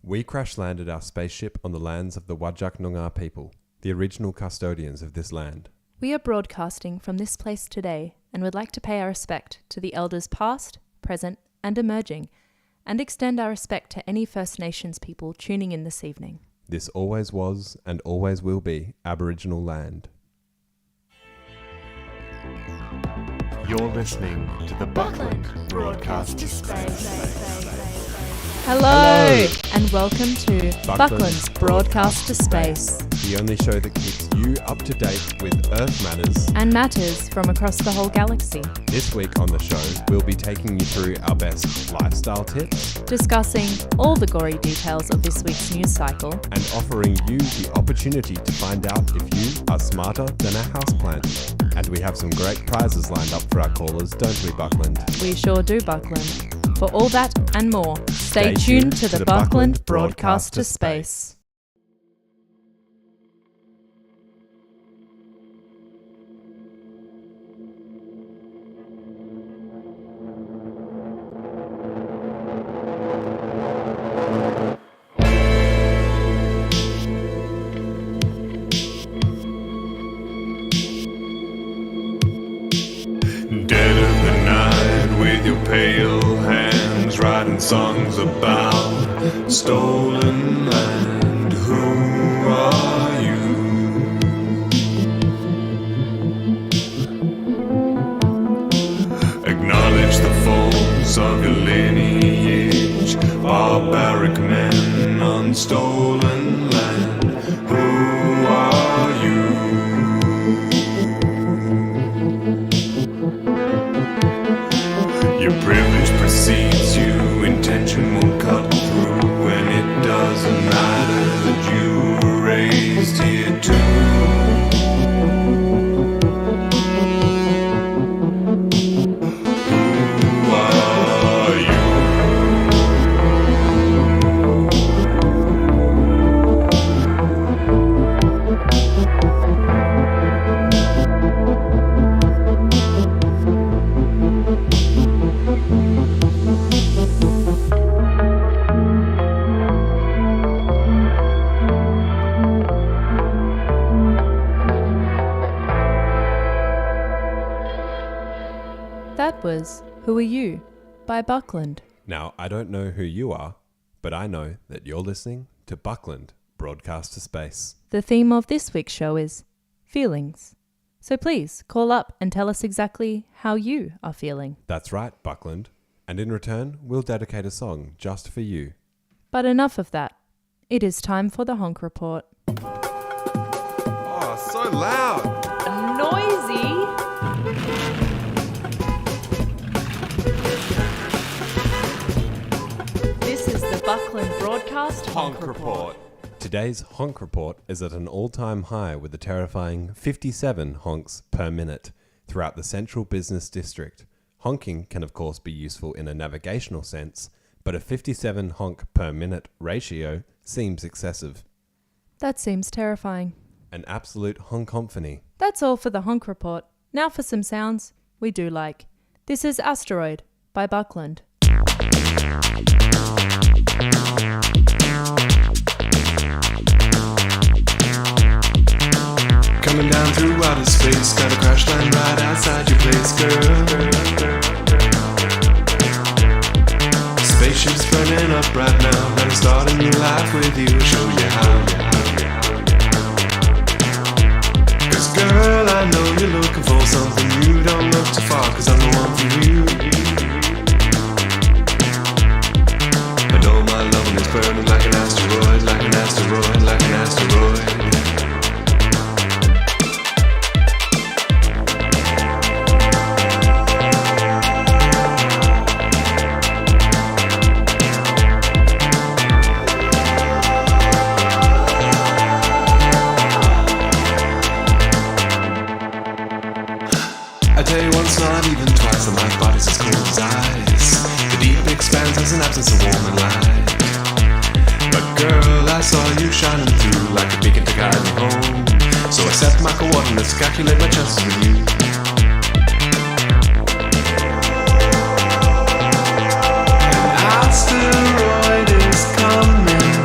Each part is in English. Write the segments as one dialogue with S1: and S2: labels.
S1: We crash-landed our spaceship on the lands of the Whadjuk Noongar people, the original custodians of this land.
S2: We are broadcasting from this place today and would like to pay our respect to the elders past, present and emerging, and extend our respect to any First Nations people tuning in this evening.
S1: This always was and always will be Aboriginal land.
S3: You're listening to the Buckland broadcast to space.
S2: Hello, and welcome to Buckland's Broadcast to Space,
S1: the only show that keeps you up to date with Earth matters
S2: and matters from across the whole galaxy.
S1: This week on the show, we'll be taking you through our best lifestyle tips,
S2: discussing all the gory details of this week's news cycle,
S1: and offering you the opportunity to find out if you are smarter than a houseplant. And we have some great prizes lined up for our callers, don't we, Buckland?
S2: We sure do, Buckland. For all that and more, stay tuned to the Buckland Broadcast to Space.
S3: Dead of the night with your pale hands, writing songs about stolen land. Who are you? Acknowledge the faults of your lineage, barbaric men on stolen land. Who are you? Your privilege precedes you, intention will cut through, and it doesn't matter that you were raised here too. Who are you?
S2: That was Who Are You? By Buckland.
S1: Now, I don't know who you are, but I know that you're listening to Buckland Broadcast to Space.
S2: The theme of this week's show is feelings. So please call up and tell us exactly how you are feeling.
S1: That's right, Buckland. And in return, we'll dedicate a song just for you.
S2: But enough of that. It is time for the Honk Report.
S1: Oh, so loud!
S2: Noisy! This is the Buckland Broadcast Honk Report.
S1: Today's honk report is at an all-time high with a terrifying 57 honks per minute throughout the central business district. Honking can of course be useful in a navigational sense, but a 57 honk per minute ratio seems excessive.
S2: That seems terrifying.
S1: An absolute honkomphony.
S2: That's all for the Honk Report. Now for some sounds we do like. This is Asteroid by Buckland.
S3: Coming down through outer space, got a crash land right outside your place, girl. Spaceship's burning up right now, gonna start a new life with you, show you how. Cause girl, I know you're looking for something new, don't look too far, cause I'm the one for you. I know my loving is burning like an asteroid, like an asteroid, like an asteroid. Not even twice, and my body's as cold as ice. The deep expanse has an absence of warm and light. But girl, I saw you shining through like a beacon to guide me home. So I set my coordinates, calculate my chances with you. An asteroid is coming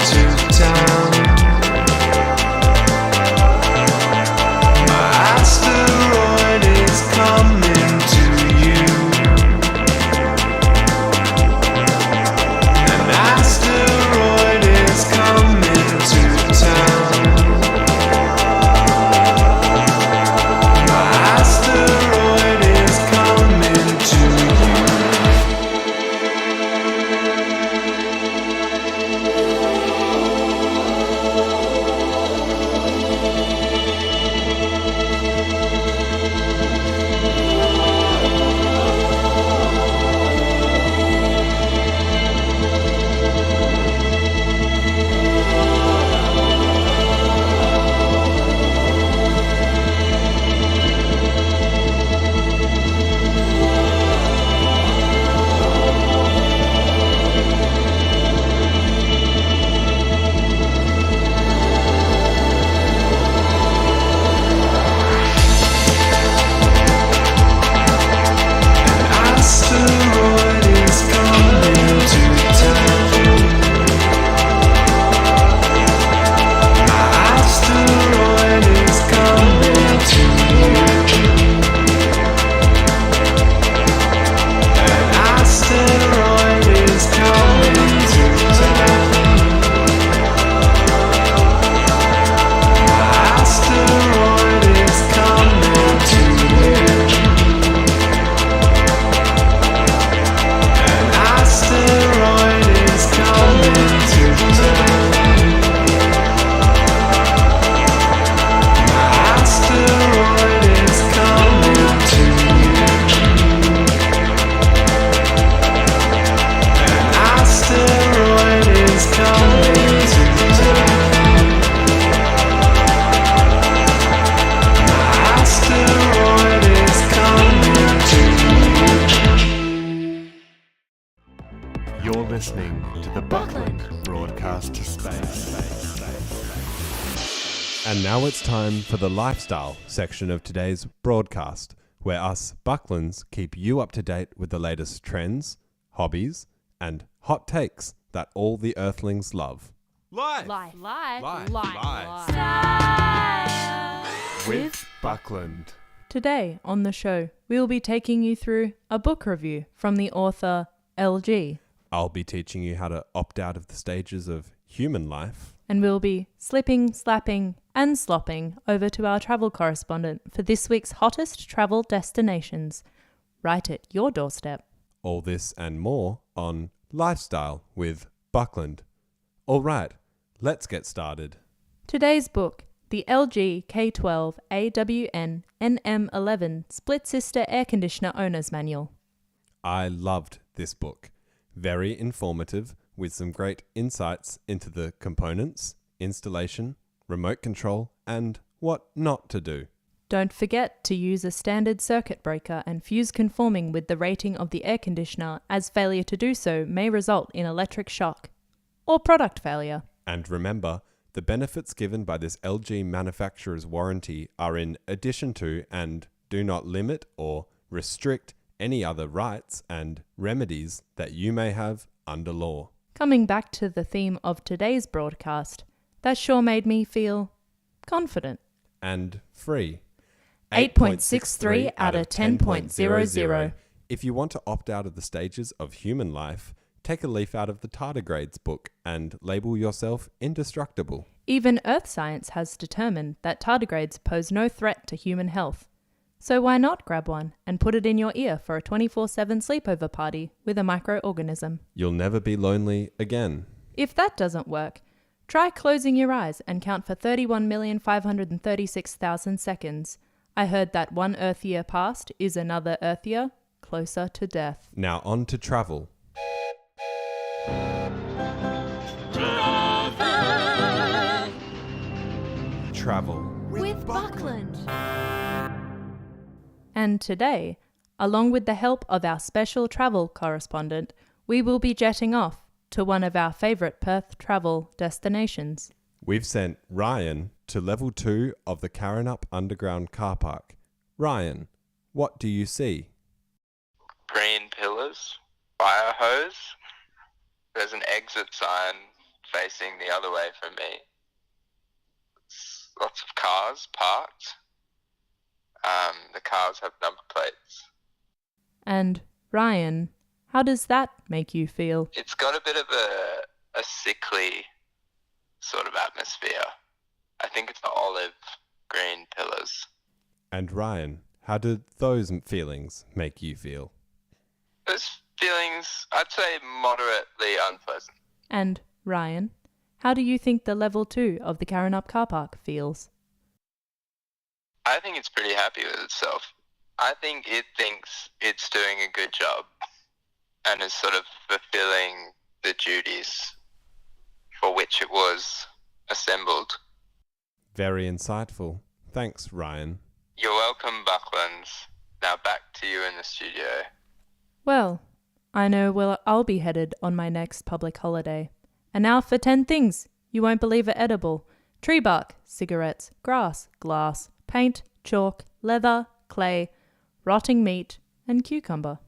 S3: broadcast to space.
S1: And now it's time for the lifestyle section of today's broadcast, where us Bucklands keep you up to date with the latest trends, hobbies, and hot takes that all the earthlings love.
S2: Life.
S1: With Buckland.
S2: Today on the show, we will be taking you through a book review from the author LG.
S1: I'll be teaching you how to opt out of the stages of human life.
S2: And we'll be slipping, slapping, and slopping over to our travel correspondent for this week's hottest travel destinations, right at your doorstep.
S1: All this and more on Lifestyle with Buckland. All right, let's get started.
S2: Today's book, the LG K12 AWN NM11 Split Sister Air Conditioner Owner's Manual.
S1: I loved this book. Very informative, with some great insights into the components, installation, remote control, and what not to do.
S2: Don't forget to use a standard circuit breaker and fuse conforming with the rating of the air conditioner, as failure to do so may result in electric shock or product failure.
S1: And remember, the benefits given by this LG manufacturer's warranty are in addition to and do not limit or restrict any other rights and remedies that you may have under law.
S2: Coming back to the theme of today's broadcast, that sure made me feel confident.
S1: And free.
S2: 8.63 out of 10.00.
S1: If you want to opt out of the stages of human life, take a leaf out of the Tardigrades book and label yourself indestructible.
S2: Even Earth science has determined that tardigrades pose no threat to human health. So why not grab one and put it in your ear for a 24/7 sleepover party with a microorganism?
S1: You'll never be lonely again.
S2: If that doesn't work, try closing your eyes and count for 31,536,000 seconds. I heard that one Earth year past is another Earth year closer to death.
S1: Now on to travel. Travel.
S2: With Buckland. And today, along with the help of our special travel correspondent, we will be jetting off to one of our favourite Perth travel destinations.
S1: We've sent Ryan to level 2 of the Karrinyup Underground car park. Ryan, what do you see?
S4: Green pillars, fire hose. There's an exit sign facing the other way from me. Lots of cars parked. The cars have number plates.
S2: And Ryan, how does that make you feel?
S4: It's got a bit of a sickly sort of atmosphere. I think it's the olive green pillars.
S1: And Ryan, how do those feelings make you feel?
S4: Those feelings, I'd say, moderately unpleasant.
S2: And Ryan, how do you think the level 2 of the Karrinyup car park feels?
S4: I think it's pretty happy with itself. I think it thinks it's doing a good job and is sort of fulfilling the duties for which it was assembled.
S1: Very insightful. Thanks, Ryan.
S4: You're welcome, Bucklands. Now back to you in the studio.
S2: Well, I know where I'll be headed on my next public holiday. And now for 10 things you won't believe are edible. Tree bark, cigarettes, grass, glass, paint, chalk, leather, clay, rotting meat, and cucumber.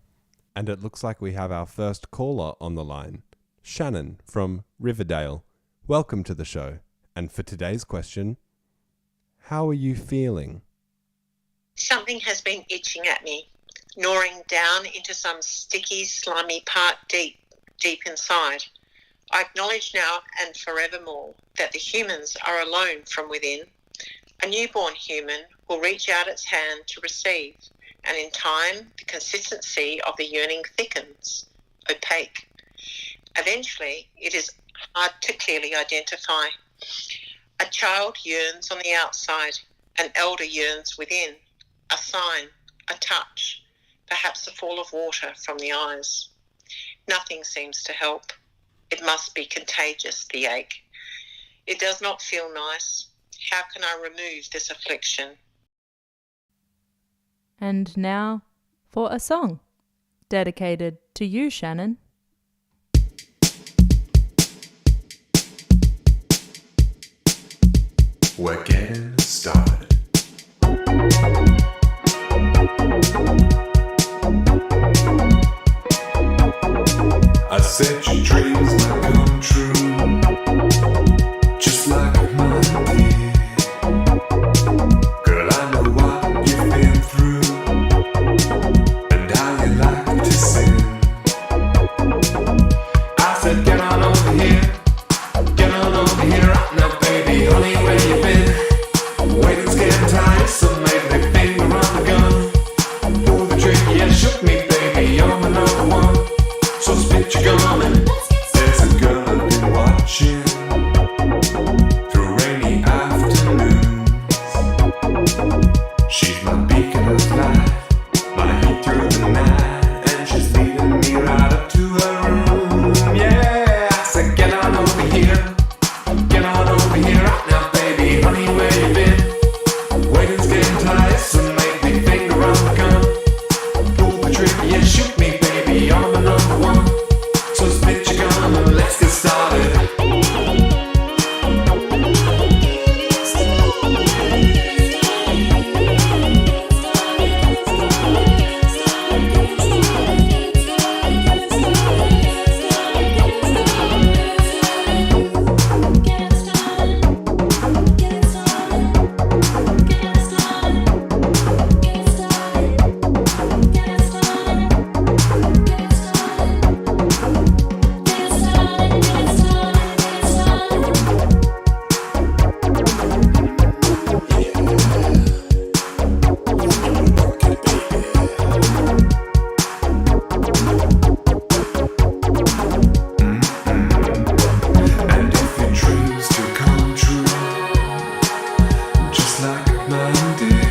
S1: And it looks like we have our first caller on the line. Shannon from Riverdale. Welcome to the show. And for today's question, how are you feeling?
S5: Something has been itching at me, gnawing down into some sticky, slimy part deep inside. I acknowledge now and forevermore that the humans are alone from within. A newborn human will reach out its hand to receive, and in time, the consistency of the yearning thickens, opaque. Eventually, it is hard to clearly identify. A child yearns on the outside, an elder yearns within, a sign, a touch, perhaps a fall of water from the eyes. Nothing seems to help. It must be contagious, the ache. It does not feel nice. How can I remove this affliction?
S2: And now for a song dedicated to you, Shannon.
S3: We're getting started. I said your dreams might come true, just like mine did. Girl, I know what you've been through, and how you like to sing. I said get on over here right now, baby. Honey, where you been? Waiting's getting tired, so maybe finger on the gun. Pull the trigger, yeah, shook me, baby. You're my number one. So spit your gum and there's a girl I've been watching through rainy afternoons. She's my beacon of light, my heat through the night, and she's leading me right up to her room. Yeah, I said get on over here right now, baby. Honey, where you been? Waiting's getting tired, so make me finger on the gun. Pull the trigger, yeah, shoot me, baby. You're my number one. So spit your gum and let's get started. And if your dreams do come true, just like mine did,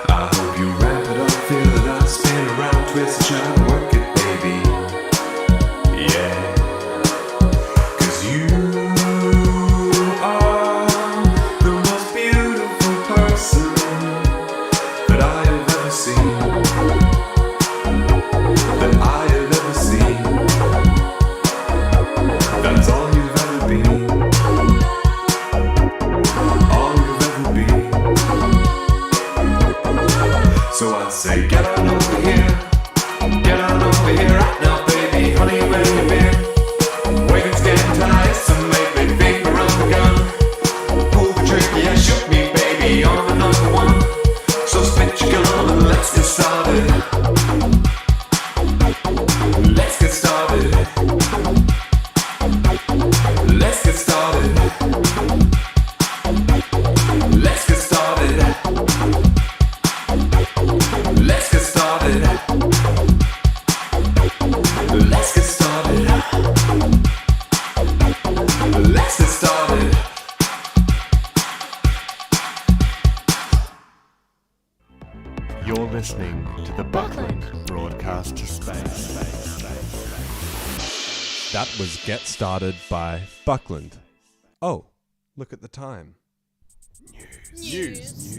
S3: I hope you wrap it up, feel it up, spin around, twist and try to work it, baby. Yeah, 'cause you are the most beautiful person that I have ever seen, that I have ever seen. That's all you've ever been, all you've ever been. So I'd say get on over here right now, baby. Honey, where you been? Waiting's getting tired, so make me finger on the gun. Pull the trigger, yeah, shoot me, baby. You're the number one. So spit your gum and let's get started. Let's get started. Let's get started. Let's get started. Let's get started. Let's get started. Let's get started.
S6: You're listening to the Buckland broadcast to space.
S1: That was Get Started by Buckland. Oh, look at the time. News.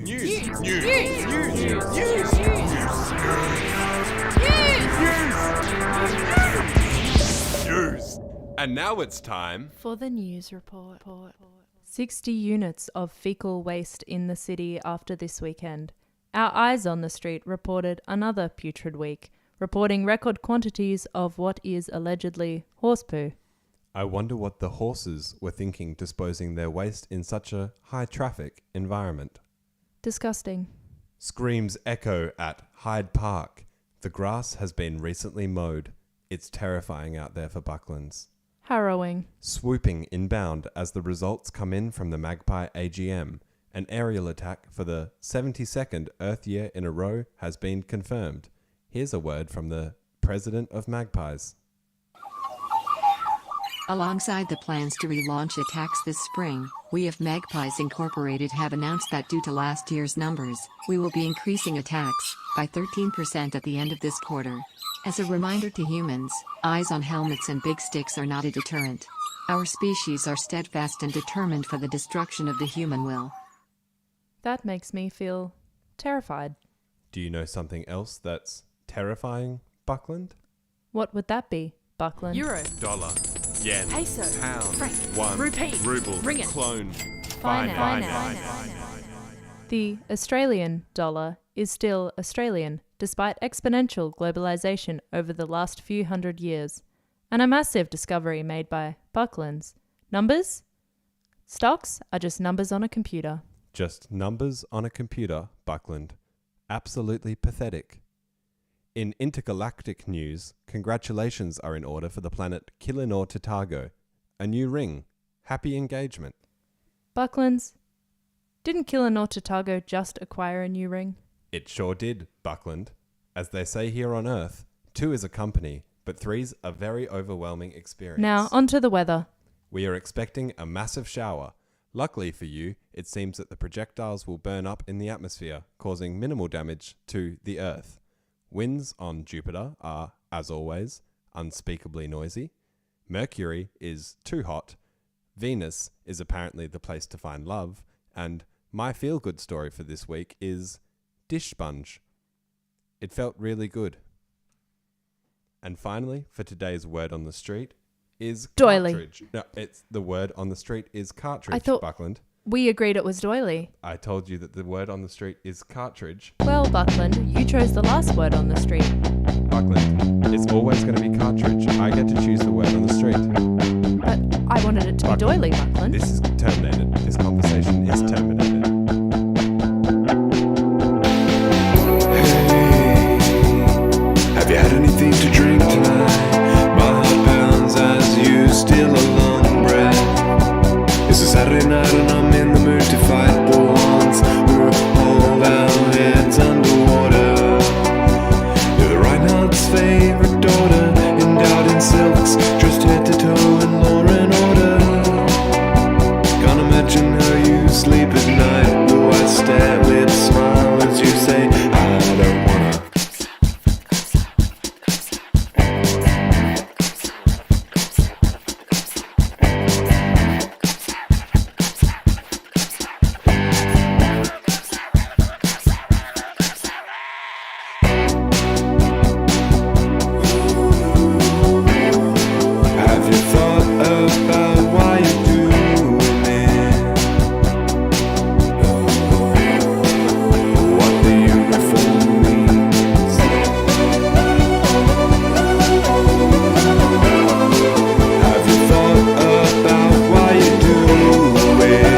S1: And now it's time.
S2: For the news report. 60 units of fecal waste in the city after this weekend. Our Eyes on the Street reported another putrid week, reporting record quantities of what is allegedly horse poo.
S1: I wonder what the horses were thinking disposing their waste in such a high-traffic environment.
S2: Disgusting.
S1: Screams echo at Hyde Park. The grass has been recently mowed. It's terrifying out there for Bucklands.
S2: Harrowing.
S1: Swooping inbound as the results come in from the Magpie AGM. An aerial attack for the 72nd Earth year in a row has been confirmed. Here's a word from the president of Magpies.
S7: Alongside the plans to relaunch attacks this spring, we of Magpies Incorporated have announced that due to last year's numbers, we will be increasing attacks by 13% at the end of this quarter. As a reminder to humans, eyes on helmets and big sticks are not a deterrent. Our species are steadfast and determined for the destruction of the human will.
S2: That makes me feel terrified.
S1: Do you know something else that's terrifying, Buckland?
S2: What would that be, Buckland?
S8: Euro,
S1: Dollar, yen,
S8: peso,
S1: pound,
S8: franc,
S1: one,
S8: rupee,
S1: ruble,
S8: ringgit,
S1: clone,
S2: The Australian dollar is still Australian, despite exponential globalization over the last few hundred years, and a massive discovery made by Buckland's. Numbers? Stocks are just numbers on a computer.
S1: Just numbers on a computer, Buckland. Absolutely pathetic. In intergalactic news, congratulations are in order for the planet Killinor Tatago. A new ring. Happy engagement.
S2: Buckland's. Didn't Killinor Tatago just acquire a new ring?
S1: It sure did, Buckland. As they say here on Earth, 2 is a company, but 3's a very overwhelming experience.
S2: Now, on to the weather.
S1: We are expecting a massive shower. Luckily for you, it seems that the projectiles will burn up in the atmosphere, causing minimal damage to the Earth. Winds on Jupiter are, as always, unspeakably noisy. Mercury is too hot. Venus is apparently the place to find love. And my feel-good story for this week is dish sponge. It felt really good. And finally, for today's word on the street is
S2: Doily.
S1: cartridge. No, it's the word on the street is cartridge,
S2: I thought-
S1: Buckland.
S2: We agreed it was doily.
S1: I told you that the word on the street is cartridge.
S2: Well, Buckland, you chose the last word on the street.
S1: Buckland, it's always going to be cartridge. I get to choose the word on the street.
S2: But I wanted it to be
S1: Buckland,
S2: doily, Buckland.
S1: This is terminated. This conversation is terminated.
S3: Have you had anything to drink tonight? My heart pounds as you steal a long breath. It's a Saturday night and I'm in the mood to fight the ones who hold our heads underwater. You're the Reinhardt's favorite daughter, endowed in silks, dressed head to toe in law and order. Can't imagine how you sleep at night, though I stare with a smile as you say, I don't wanna. Have you thought about why you're doing it? What the uniform means? Have you thought about why you do it?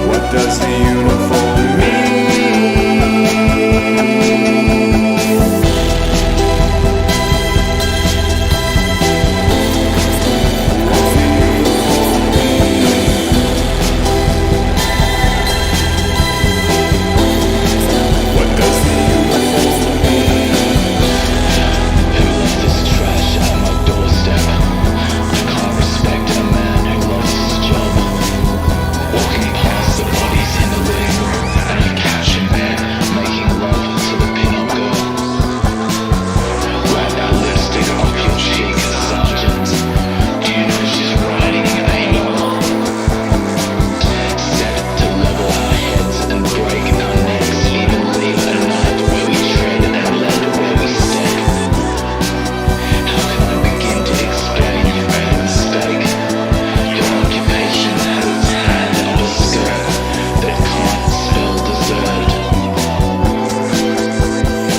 S3: What does the uniform mean? What does the uniform mean?
S8: Who left this trash at my doorstep? I can't respect a man who loves his job. Walking past the bodies in the living room, and I catch him there, making love to the pin-up girl. Wipe that lipstick off your cheek, Sergeant. Do you know she's riding anal? Set to level our heads and break our necks, even leave a night where we tread and land where we step. How can I begin to explain your great mistake? Your occupation has its hand on a skirt that can't spell dessert.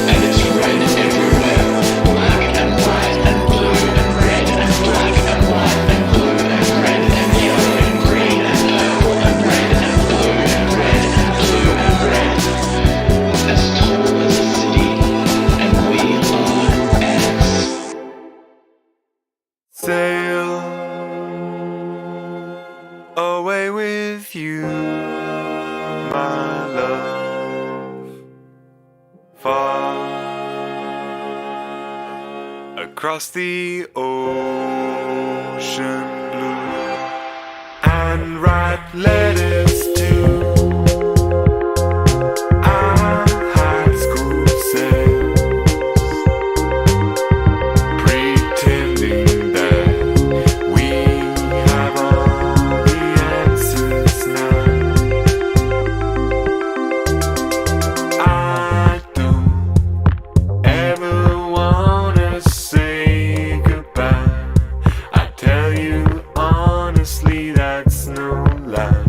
S8: And it's red everywhere, black and white and blue and red and black and white and blue and red and yellow and green and purple and red and blue and red and blue and red. As tall as a city, and we are ants.
S3: Sail away with you, my love, far across the ocean blue, and write letters to our high school selves, pretending that we have all the answers now. I don't ever wanna say goodbye. I tell you honestly, that's no lie.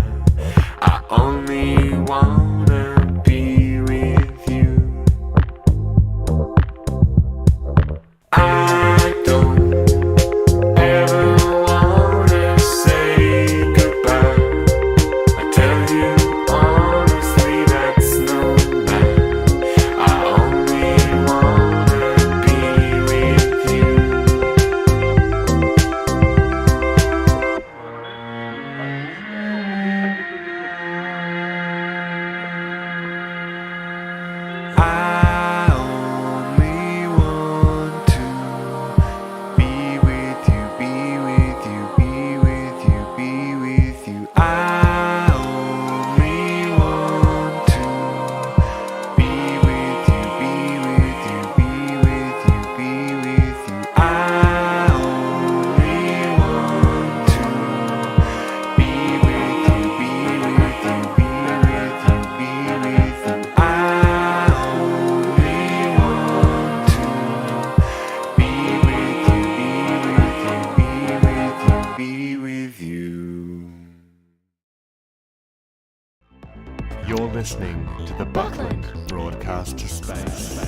S6: You're listening to the Buckland broadcast to space.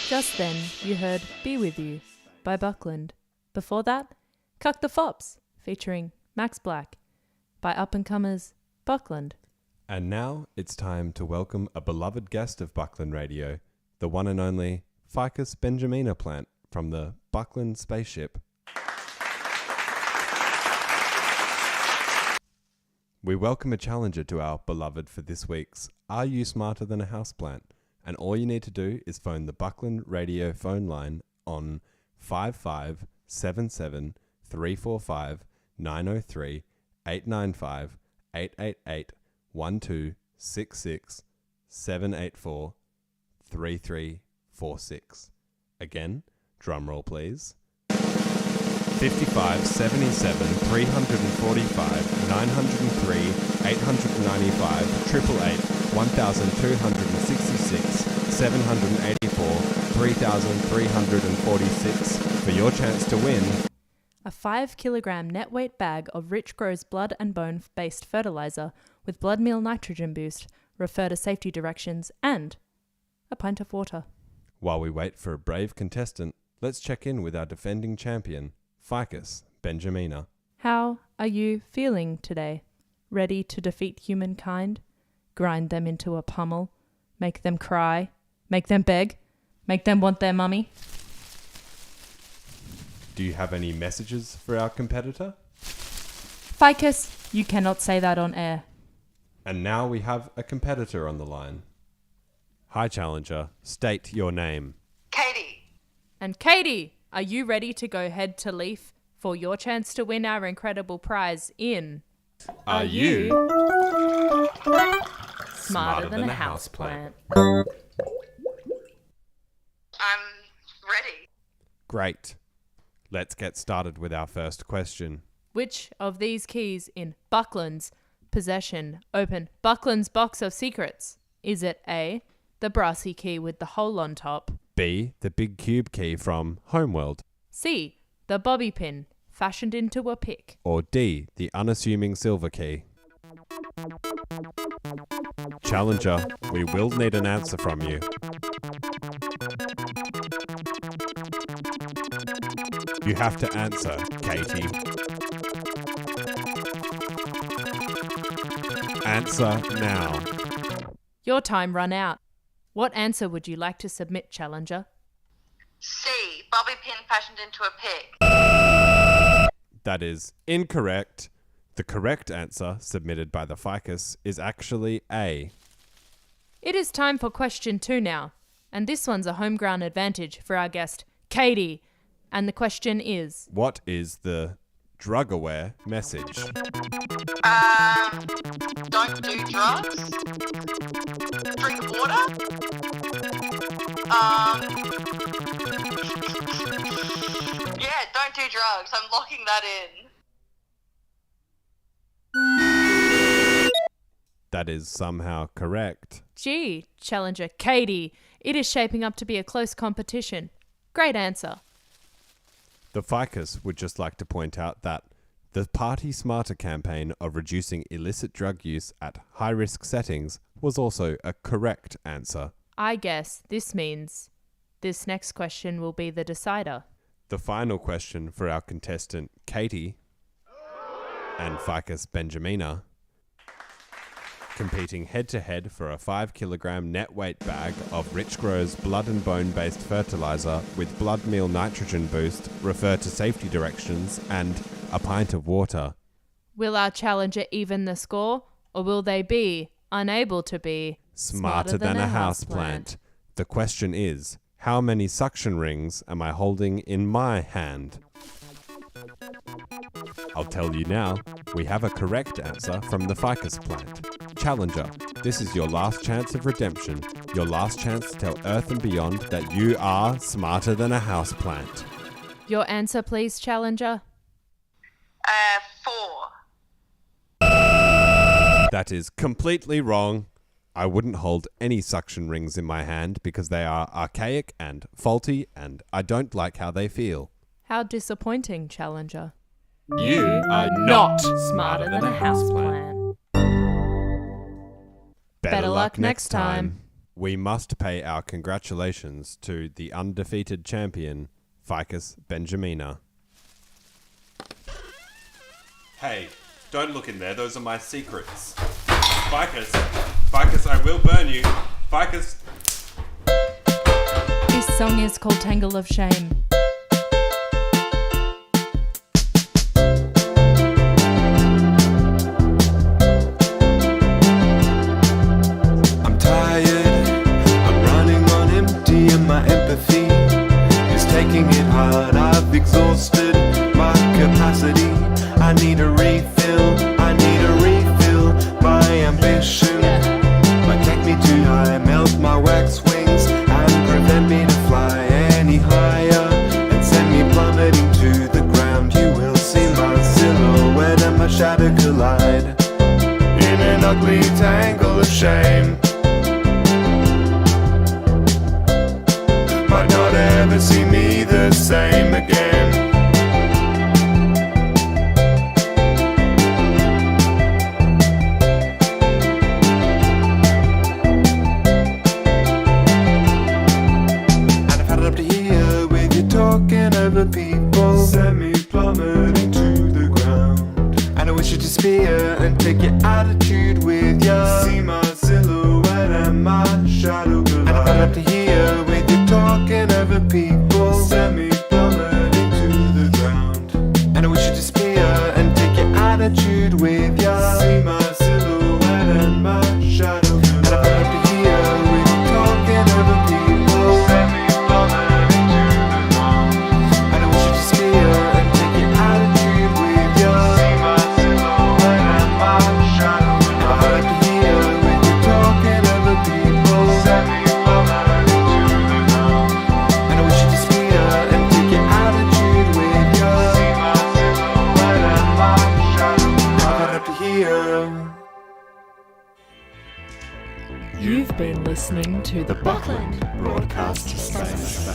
S2: Just then, you heard Be With You by Buckland. Before that, Cuck the Fops featuring Max Black by up-and-comers Buckland.
S1: And now it's time to welcome a beloved guest of Buckland Radio, the one and only Ficus benjamina plant from the Buckland spaceship. We welcome a challenger to our beloved for this week's Are You Smarter Than a Houseplant? And all you need to do is phone the Buckland Radio phone line on 5577 345 903 895 888 1266 784 3346. Again, drum roll please. 55 77 345 903 895 888 1266 784 3346 for your chance to win
S2: A 5 kilogram net weight bag of Rich Grows blood and bone based fertilizer with blood meal nitrogen boost, refer to safety directions, and a pint of water.
S1: While we wait for a brave contestant, let's check in with our defending champion, Ficus benjamina.
S2: How are you feeling today? Ready to defeat humankind? Grind them into a pummel? Make them cry? Make them beg? Make them want their mummy?
S1: Do you have any messages for our competitor?
S2: Ficus, you cannot say that on air.
S1: And now we have a competitor on the line. Hi, challenger. State your name.
S5: Katie.
S2: And Katie, are you ready to go head to leaf for your chance to win our incredible prize in
S1: Are you
S2: Smarter Than a Houseplant?
S5: I'm ready.
S1: Great. Let's get started with our first question.
S2: Which of these keys in Buckland's possession open Buckland's box of secrets? Is it A, the brassy key with the hole on top?
S1: B, the big cube key from Homeworld.
S2: C, the bobby pin fashioned into a pick?
S1: Or D, the unassuming silver key. Challenger, we will need an answer from you. You have to answer, Katie. Answer now.
S2: Your time run out. What answer would you like to submit, challenger?
S5: C, bobby pin fashioned into a pick.
S1: That is incorrect. The correct answer, submitted by the Ficus, is actually A.
S2: It is time for question 2 now, and this one's a home ground advantage for our guest, Katie. And the question is...
S1: What is the drug-aware message?
S5: Don't do drugs. Drink water. Yeah, don't do drugs. I'm locking that in.
S1: That is somehow correct.
S2: Gee, challenger Katie, it is shaping up to be a close competition. Great answer.
S1: The Ficus would just like to point out that the Party Smarter campaign of reducing illicit drug use at high-risk settings was also a correct answer.
S2: I guess this means this next question will be the decider.
S1: The final question for our contestant, Katie, and Ficus benjamina, competing head-to-head for a 5 kilogram net weight bag of Rich Grows blood and bone based fertilizer with blood meal nitrogen boost, refer to safety directions, and a pint of water.
S2: Will our challenger even the score, or will they be unable to be
S1: Smarter than a houseplant? The question is, how many suction rings am I holding in my hand? I'll tell you now, we have a correct answer from the Ficus plant. Challenger, this is your last chance of redemption, your last chance to tell Earth and beyond that you are smarter than a houseplant.
S2: Your answer, please, challenger.
S5: 4.
S1: That is completely wrong. I wouldn't hold any suction rings in my hand because they are archaic and faulty, and I don't like how they feel.
S2: How disappointing, challenger.
S1: You are
S2: not smarter than a houseplant. luck next time.
S1: We must pay our congratulations to the undefeated champion, Ficus Benjamina. Hey, don't look in there. Those are my secrets. Ficus, I will burn you. Ficus.
S2: This song is called Tangle of Shame.
S3: I'm tired, I'm running on empty, and my empathy is taking it hard. I've exhausted my capacity. I need a refill, my ambition might take me too high, melt my wax wings and prevent me to fly any higher and send me plummeting to the ground. You will see my silhouette and my shadow collide in an ugly tangle of shame. Might not ever see me the same again. Over people, semi-plummeting to the ground. And I wish you to spear and take your attitude with ya. See my silhouette and my shadow collide. And I fell up to here with you talking over people, semi-plummeting to the ground. And I wish you to spear and take your attitude with ya. See my silhouette and my shadow collide. And I fell up to here with you talking over people, semi-plummeting.
S2: You've been listening to the Buckland
S6: Broadcast to space.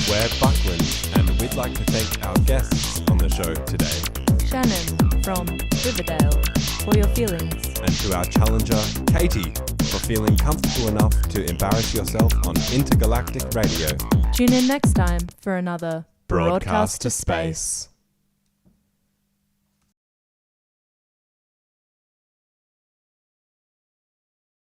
S1: We're Buckland, and we'd like to thank our guests on the show today.
S2: Shannon from Riverdale for your feelings.
S1: And to our challenger, Katie, for feeling comfortable enough to embarrass yourself on intergalactic radio.
S2: Tune in next time for another
S1: Broadcast to Space.